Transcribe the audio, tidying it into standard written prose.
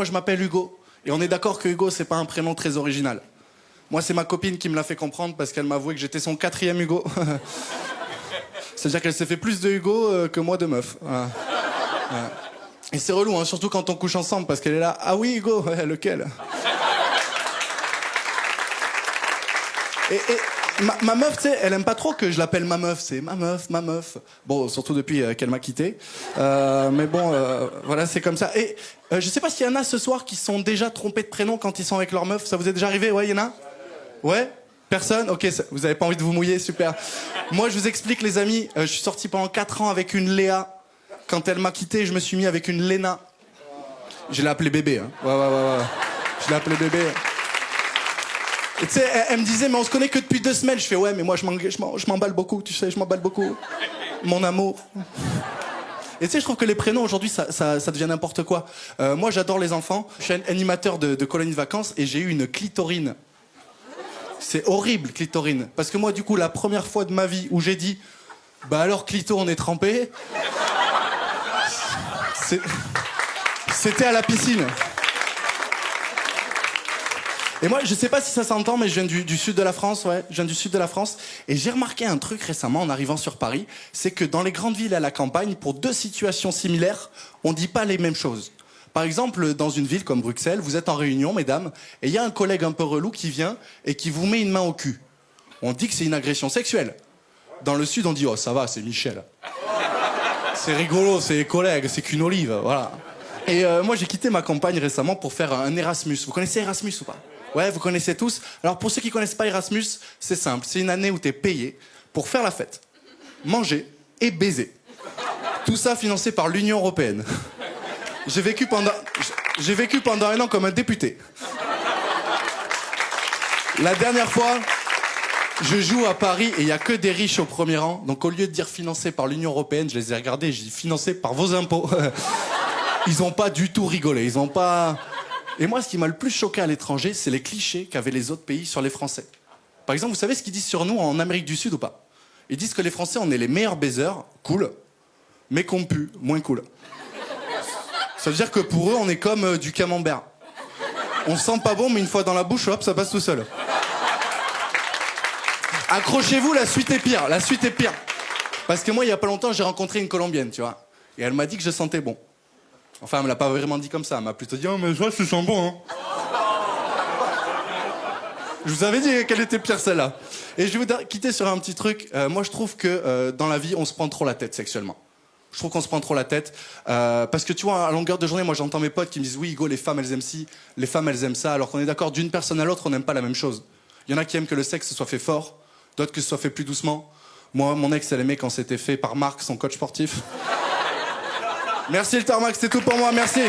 Moi, je m'appelle Hugo. Et on est d'accord que Hugo, c'est pas un prénom très original. Moi, c'est ma copine qui me l'a fait comprendre parce qu'elle m'a avoué que j'étais son 4e Hugo. C'est-à-dire qu'elle s'est fait plus de Hugo que moi de meuf. Voilà. Voilà. Et c'est relou, hein, surtout quand on couche ensemble, parce qu'elle est là. Ah oui, Hugo, ouais, lequel? Et ma meuf, tu sais, elle aime pas trop que je l'appelle ma meuf. C'est ma meuf, ma meuf. Bon, surtout depuis qu'elle m'a quitté. Mais bon, voilà, c'est comme ça. Et je sais pas s'il y en a ce soir qui sont déjà trompés de prénom quand ils sont avec leur meuf. Ça vous est déjà arrivé? Ouais, il y en a? Ouais? Personne? Ok, vous avez pas envie de vous mouiller? Super. Moi, je vous explique, les amis. Je suis sorti pendant 4 ans avec une Léa. Quand elle m'a quitté, je me suis mis avec une Léna. Je l'ai appelée bébé. Hein. Ouais. Je l'ai appelée bébé. Et tu sais, elle me disait, mais on se connaît que depuis 2 semaines. Je fais, ouais, mais moi, je m'emballe beaucoup, tu sais, je m'emballe beaucoup. Mon amour. Et tu sais, je trouve que les prénoms, aujourd'hui, ça devient n'importe quoi. Moi, j'adore les enfants. Je suis animateur de colonies de vacances et j'ai eu une clitorine. C'est horrible, clitorine. Parce que moi, du coup, la première fois de ma vie où j'ai dit, bah alors, clito, on est trempé. C'était à la piscine. Et moi, je sais pas si ça s'entend, mais je viens du sud de la France, ouais. Je viens du sud de la France. Et j'ai remarqué un truc récemment en arrivant sur Paris, c'est que dans les grandes villes et à la campagne, pour 2 situations similaires, on dit pas les mêmes choses. Par exemple, dans une ville comme Bruxelles, vous êtes en réunion, mesdames, et il y a un collègue un peu relou qui vient et qui vous met une main au cul. On dit que c'est une agression sexuelle. Dans le sud, on dit, oh, ça va, c'est Michel. C'est rigolo, c'est les collègues, c'est qu'une olive, voilà. Et moi, j'ai quitté ma compagne récemment pour faire un Erasmus. Vous connaissez Erasmus ou pas? Ouais, vous connaissez tous. Alors, pour ceux qui connaissent pas Erasmus, c'est simple. C'est une année où t'es payé pour faire la fête, manger et baiser. Tout ça financé par l'Union européenne. J'ai vécu pendant 1 an comme un député. La dernière fois, je joue à Paris et il y a que des riches au premier rang. Donc, au lieu de dire financé par l'Union européenne, je les ai regardés et j'ai dit financé par vos impôts. Ils ont pas du tout rigolé. Ils ont pas... Et moi, ce qui m'a le plus choqué à l'étranger, c'est les clichés qu'avaient les autres pays sur les Français. Par exemple, vous savez ce qu'ils disent sur nous en Amérique du Sud ou pas? Ils disent que les Français, on est les meilleurs baiseurs, cool, mais qu'on pue, moins cool. Ça veut dire que pour eux, on est comme du camembert. On sent pas bon, mais une fois dans la bouche, hop, ça passe tout seul. Accrochez-vous, la suite est pire, la suite est pire. Parce que moi, il y a pas longtemps, j'ai rencontré une Colombienne, tu vois. Et elle m'a dit que je sentais bon. Enfin, elle me l'a pas vraiment dit comme ça. Elle m'a plutôt dit, oh, mais ça, tu sens bon, hein. Je vous avais dit qu'elle était pire, celle-là. Et je vais vous quitter sur un petit truc. Moi, je trouve que dans la vie, on se prend trop la tête sexuellement. Je trouve qu'on se prend trop la tête. Parce que tu vois, à longueur de journée, moi, j'entends mes potes qui me disent, oui, Hugo, les femmes, elles aiment ci, les femmes, elles aiment ça. Alors qu'on est d'accord, d'une personne à l'autre, on n'aime pas la même chose. Il y en a qui aiment que le sexe soit fait fort, d'autres que ce soit fait plus doucement. Moi, mon ex, elle aimait quand c'était fait par Marc, son coach sportif. Merci le tarmac, c'était tout pour moi, merci.